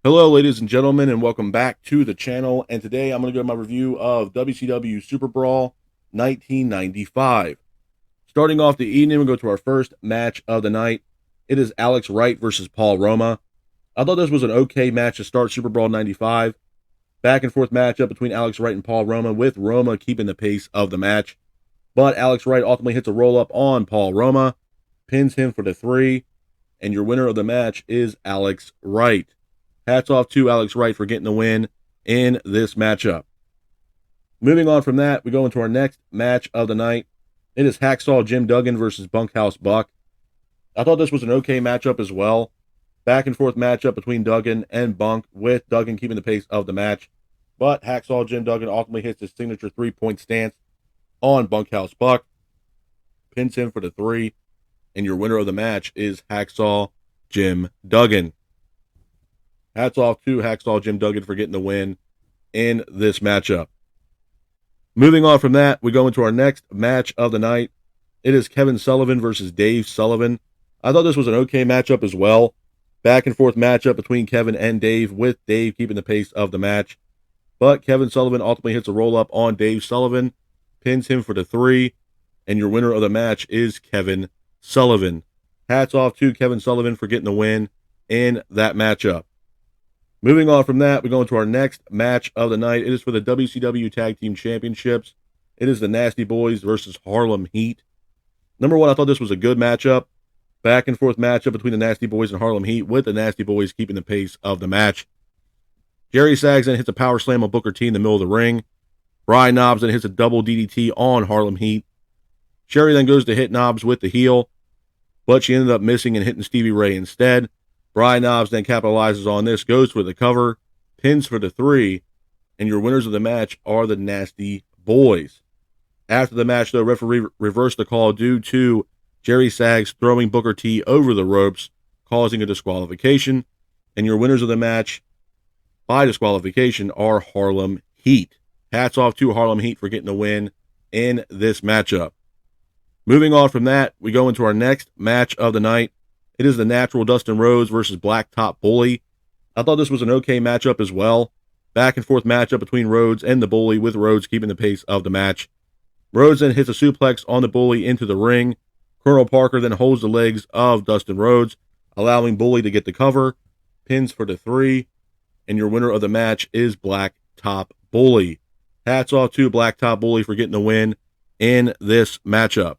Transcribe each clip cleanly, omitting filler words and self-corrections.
Hello, ladies and gentlemen, and welcome back to the channel. And today I'm going to go to my review of WCW Super Brawl 1995. Starting off the evening, we'll go to our first match of the night. It is Alex Wright versus Paul Roma. I thought this was an okay match to start Super Brawl 95. Back and forth matchup between Alex Wright and Paul Roma, with Roma keeping the pace of the match. But Alex Wright ultimately hits a roll up on Paul Roma, pins him for the 3, and your winner of the match is Alex Wright. Hats off to Alex Wright for getting the win in this matchup. Moving on from that, we go into our next match of the night. It is Hacksaw Jim Duggan versus Bunkhouse Buck. I thought this was an okay matchup as well. Back and forth matchup between Duggan and Bunk, with Duggan keeping the pace of the match. But Hacksaw Jim Duggan ultimately hits his signature 3-point stance on Bunkhouse Buck, pins him for the 3, and your winner of the match is Hacksaw Jim Duggan. Hats off to Hacksaw Jim Duggan for getting the win in this matchup. Moving on from that, we go into our next match of the night. It is Kevin Sullivan versus Dave Sullivan. I thought this was an okay matchup as well. Back and forth matchup between Kevin and Dave, with Dave keeping the pace of the match. But Kevin Sullivan ultimately hits a roll-up on Dave Sullivan, pins him for the 3, and your winner of the match is Kevin Sullivan. Hats off to Kevin Sullivan for getting the win in that matchup. Moving on from that, we go into our next match of the night. It is for the WCW Tag Team Championships. It is the Nasty Boys versus Harlem Heat. Number one, I thought this was a good matchup. Back and forth matchup between the Nasty Boys and Harlem Heat, with the Nasty Boys keeping the pace of the match. Jerry Sags then hits a power slam on Booker T in the middle of the ring. Brian Knobbs then hits a double DDT on Harlem Heat. Sherry then goes to hit Knobbs with the heel, but she ended up missing and hitting Stevie Ray instead. Brian Knobbs then capitalizes on this, goes for the cover, pins for the 3, and your winners of the match are the Nasty Boys. After the match, though, referee reversed the call due to Jerry Sags throwing Booker T over the ropes, causing a disqualification, and your winners of the match by disqualification are Harlem Heat. Hats off to Harlem Heat for getting the win in this matchup. Moving on from that, we go into our next match of the night. It is the Natural Dustin Rhodes versus Blacktop Bully. I thought this was an okay matchup as well. Back and forth matchup between Rhodes and the Bully, with Rhodes keeping the pace of the match. Rhodes then hits a suplex on the Bully into the ring. Colonel Parker then holds the legs of Dustin Rhodes, allowing Bully to get the cover, pins for the 3, and your winner of the match is Blacktop Bully. Hats off to Blacktop Bully for getting the win in this matchup.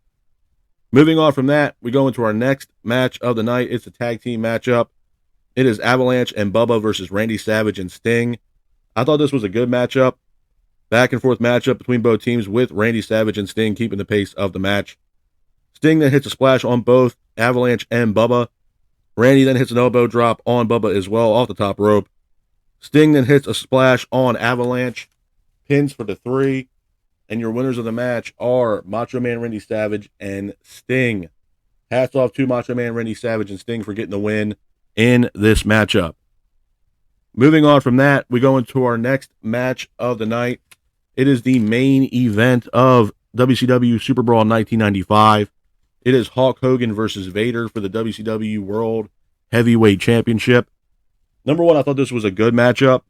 Moving on from that, we go into our next match of the night. It's a tag team matchup. It is Avalanche and Bubba versus Randy Savage and Sting. I thought this was a good matchup. Back and forth matchup between both teams, with Randy Savage and Sting keeping the pace of the match. Sting then hits a splash on both Avalanche and Bubba. Randy then hits an elbow drop on Bubba as well off the top rope. Sting then hits a splash on Avalanche, pins for the 3. And your winners of the match are Macho Man Randy Savage and Sting. Hats off to Macho Man Randy Savage and Sting for getting the win in this matchup. Moving on from that, we go into our next match of the night. It is the main event of WCW Super Brawl 1995. It is Hulk Hogan versus Vader for the WCW World Heavyweight Championship. Number one, I thought this was a good matchup.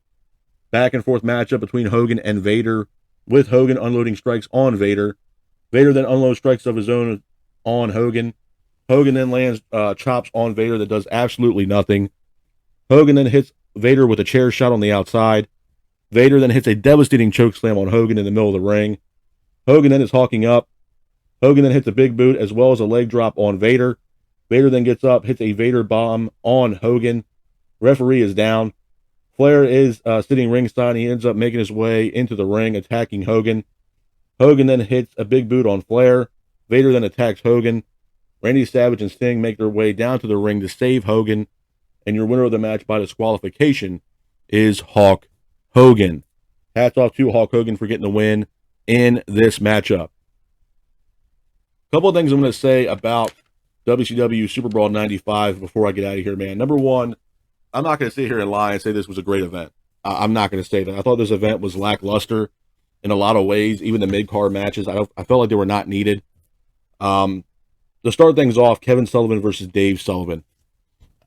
Back and forth matchup between Hogan and Vader, with Hogan unloading strikes on Vader. Vader then unloads strikes of his own on Hogan. Hogan then lands chops on Vader that does absolutely nothing. Hogan then hits Vader with a chair shot on the outside. Vader then hits a devastating chokeslam on Hogan in the middle of the ring. Hogan then is hawking up. Hogan then hits a big boot as well as a leg drop on Vader. Vader then gets up, hits a Vader bomb on Hogan. Referee is down. Flair is sitting ringside. He ends up making his way into the ring, attacking Hogan. Hogan then hits a big boot on Flair. Vader then attacks Hogan. Randy Savage and Sting make their way down to the ring to save Hogan. And your winner of the match by disqualification is Hulk Hogan. Hats off to Hulk Hogan for getting the win in this matchup. A couple of things I'm going to say about WCW Super Brawl 95 before I get out of here, man. Number one, I'm not going to sit here and lie and say this was a great event. I'm not going to say that. I thought this event was lackluster in a lot of ways. Even the mid-card matches, I felt like they were not needed. To start things off, Kevin Sullivan versus Dave Sullivan.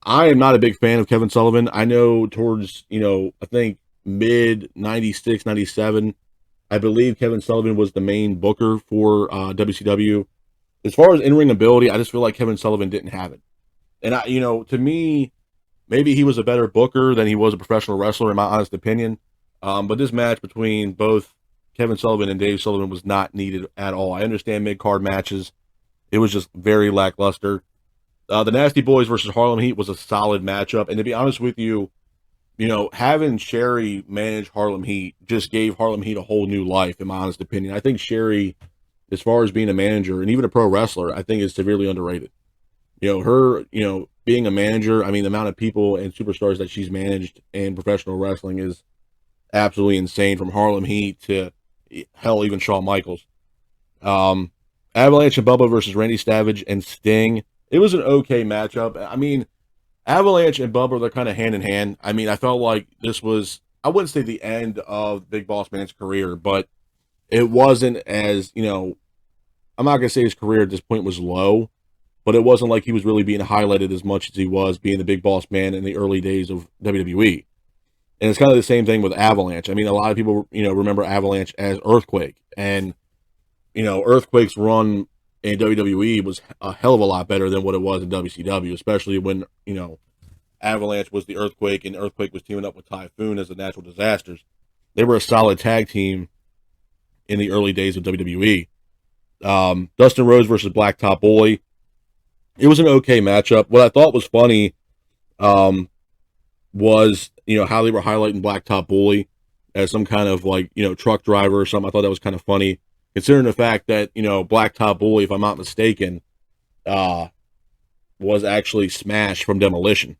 I am not a big fan of Kevin Sullivan. I know towards, I think mid 96, 97, I believe Kevin Sullivan was the main booker for WCW. As far as in-ring ability, I just feel like Kevin Sullivan didn't have it. And to me, maybe he was a better booker than he was a professional wrestler, in my honest opinion. But this match between both Kevin Sullivan and Dave Sullivan was not needed at all. I understand mid-card matches. It was just very lackluster. The Nasty Boys versus Harlem Heat was a solid matchup. And to be honest with you, having Sherry manage Harlem Heat just gave Harlem Heat a whole new life, in my honest opinion. I think Sherry, as far as being a manager and even a pro wrestler, I think is severely underrated. Her, being a manager, I mean, the amount of people and superstars that she's managed in professional wrestling is absolutely insane, from Harlem Heat to, hell, even Shawn Michaels. Avalanche and Bubba versus Randy Savage and Sting. It was an okay matchup. I mean, Avalanche and Bubba, they're kind of hand in hand. I mean, I felt like this was, I wouldn't say the end of Big Boss Man's career, but it wasn't as, I'm not going to say his career at this point was low, but it wasn't like he was really being highlighted as much as he was being the Big Boss Man in the early days of WWE. And it's kind of the same thing with Avalanche. I mean, a lot of people, remember Avalanche as Earthquake. And, Earthquake's run in WWE was a hell of a lot better than what it was in WCW, especially when, Avalanche was the Earthquake and Earthquake was teaming up with Typhoon as the Natural Disasters. They were a solid tag team in the early days of WWE. Dustin Rhodes versus Blacktop Bully. It was an okay matchup. What I thought was funny was, how they were highlighting Blacktop Bully as some kind of truck driver or something. I thought that was kind of funny, considering the fact that, Blacktop Bully, if I'm not mistaken, was actually Smash from Demolition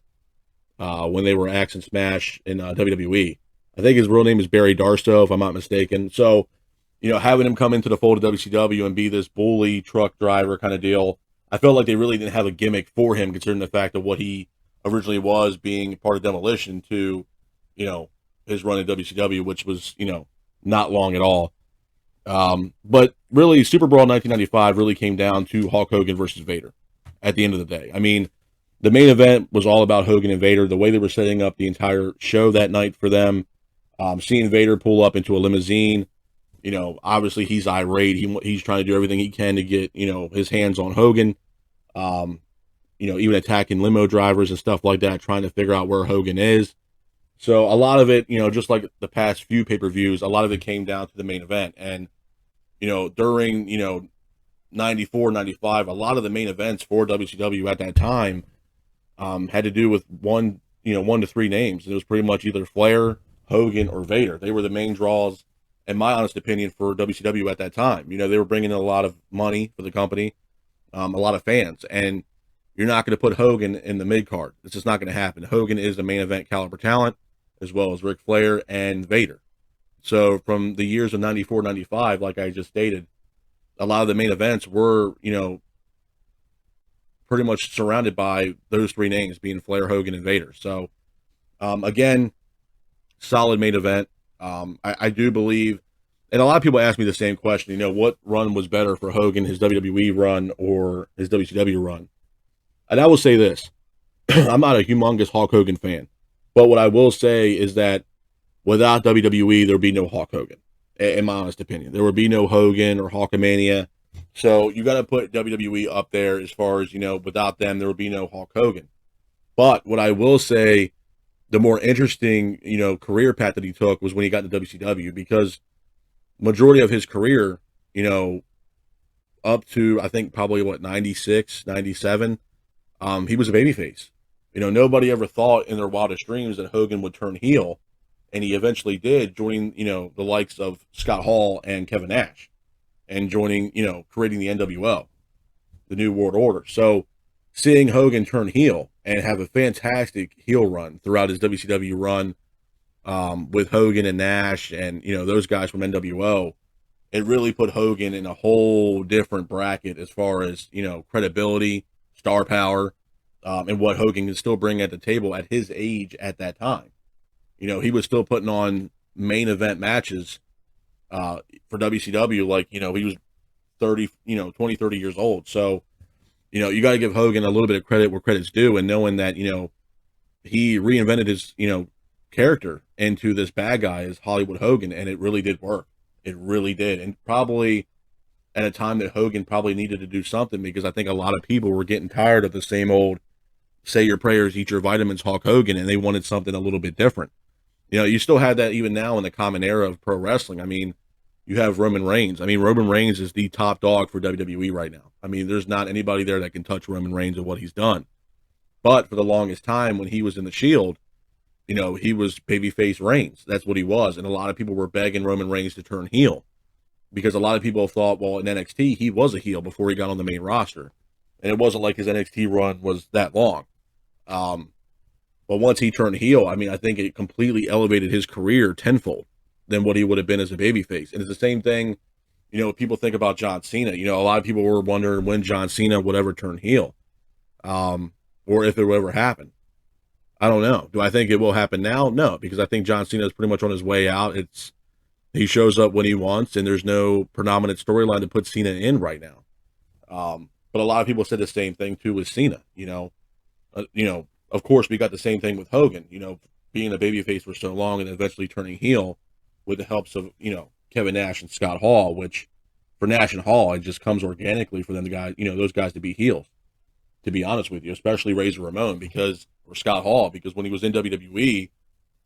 when they were Axe and Smash in WWE. I think his real name is Barry Darstow, if I'm not mistaken. So, having him come into the fold of WCW and be this bully truck driver kind of deal, I felt like they really didn't have a gimmick for him, considering the fact of what he originally was, being part of Demolition, to, his run in WCW, which was, not long at all. But really, SuperBrawl 1995 really came down to Hulk Hogan versus Vader at the end of the day. I mean, the main event was all about Hogan and Vader. The way they were setting up the entire show that night for them, seeing Vader pull up into a limousine, obviously he's irate. He's trying to do everything he can to get, his hands on Hogan. Even attacking limo drivers and stuff like that, trying to figure out where Hogan is. So a lot of it, just like the past few pay-per-views, a lot of it came down to the main event. And, during, 94, 95, a lot of the main events for WCW at that time had to do with one to three names. It was pretty much either Flair, Hogan, or Vader. They were the main draws, in my honest opinion, for WCW at that time. They were bringing in a lot of money for the company, a lot of fans, and you're not going to put Hogan in the mid-card. It's just not going to happen. Hogan is the main event caliber talent, as well as Ric Flair and Vader. So from the years of 94, 95, like I just stated, a lot of the main events were, pretty much surrounded by those three names, being Flair, Hogan, and Vader. So, again, solid main event. I do believe, and a lot of people ask me the same question, what run was better for Hogan, his WWE run or his WCW run? And I will say this, I'm not a humongous Hulk Hogan fan, but what I will say is that without WWE, there would be no Hulk Hogan, in my honest opinion. There would be no Hogan or Hulkamania. So you got to put WWE up there as far as, without them, there would be no Hulk Hogan. But what I will say, the more interesting, career path that he took was when he got into WCW, because majority of his career, up to, I think, probably, 96, 97, he was a babyface. Nobody ever thought in their wildest dreams that Hogan would turn heel, and he eventually did, joining, the likes of Scott Hall and Kevin Nash, and joining, creating the NWO, the New World Order. So seeing Hogan turn heel and have a fantastic heel run throughout his WCW run, with Hogan and Nash and, those guys from NWO, it really put Hogan in a whole different bracket as far as, credibility, star power, and what Hogan can still bring at the table at his age at that time. He was still putting on main event matches for WCW, like, he was 30, 20, 30 years old. So, you got to give Hogan a little bit of credit where credit's due, and knowing that, he reinvented his, character into this bad guy as Hollywood Hogan, and it really did work. It really did. And probably at a time that Hogan probably needed to do something, because I think a lot of people were getting tired of the same old say your prayers, eat your vitamins Hulk Hogan, and they wanted something a little bit different. You still have that even now in the common era of pro wrestling. I mean, you have Roman Reigns. I mean, Roman Reigns is the top dog for WWE right now. I mean, there's not anybody there that can touch Roman Reigns and what he's done. But for the longest time, when he was in the Shield, he was babyface Reigns. That's what he was. And a lot of people were begging Roman Reigns to turn heel, because a lot of people thought, well, in NXT, he was a heel before he got on the main roster. And it wasn't like his NXT run was that long. But once he turned heel, I mean, I think it completely elevated his career tenfold than what he would have been as a babyface. And it's the same thing, people think about John Cena. A lot of people were wondering when John Cena would ever turn heel, or if it would ever happen. I don't know. Do I think it will happen now? No, because I think John Cena is pretty much on his way out. He shows up when he wants, and there's no predominant storyline to put Cena in right now. But a lot of people said the same thing too with Cena. Of course, we got the same thing with Hogan. Being a babyface for so long and eventually turning heel with the helps of Kevin Nash and Scott Hall, which for Nash and Hall, it just comes organically for them those guys to be heels. To be honest with you, especially Razor Ramon or Scott Hall, because when he was in WWE,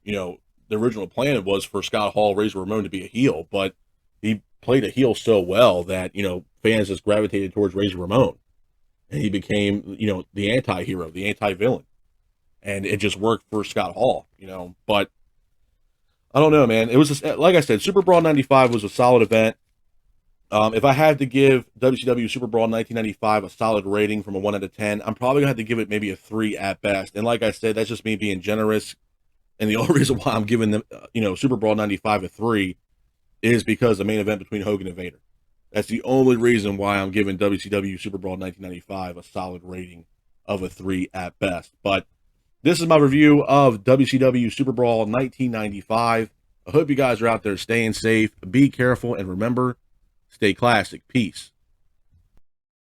the original plan was for Scott Hall, Razor Ramon to be a heel, but he played a heel so well that, fans just gravitated towards Razor Ramon, and he became, the anti-hero, the anti-villain, and it just worked for Scott Hall, but I don't know, man. It was just, like I said, Super Brawl 95 was a solid event. If I had to give WCW Super Brawl 1995 a solid rating from a 1 out of 10, I'm probably going to have to give it maybe a 3 at best. And like I said, that's just me being generous. And the only reason why I'm giving them, Super Brawl 95 a 3 is because the main event between Hogan and Vader. That's the only reason why I'm giving WCW Super Brawl 1995 a solid rating of a 3 at best. But this is my review of WCW Super Brawl 1995. I hope you guys are out there staying safe. Be careful, and remember, stay classic. Peace.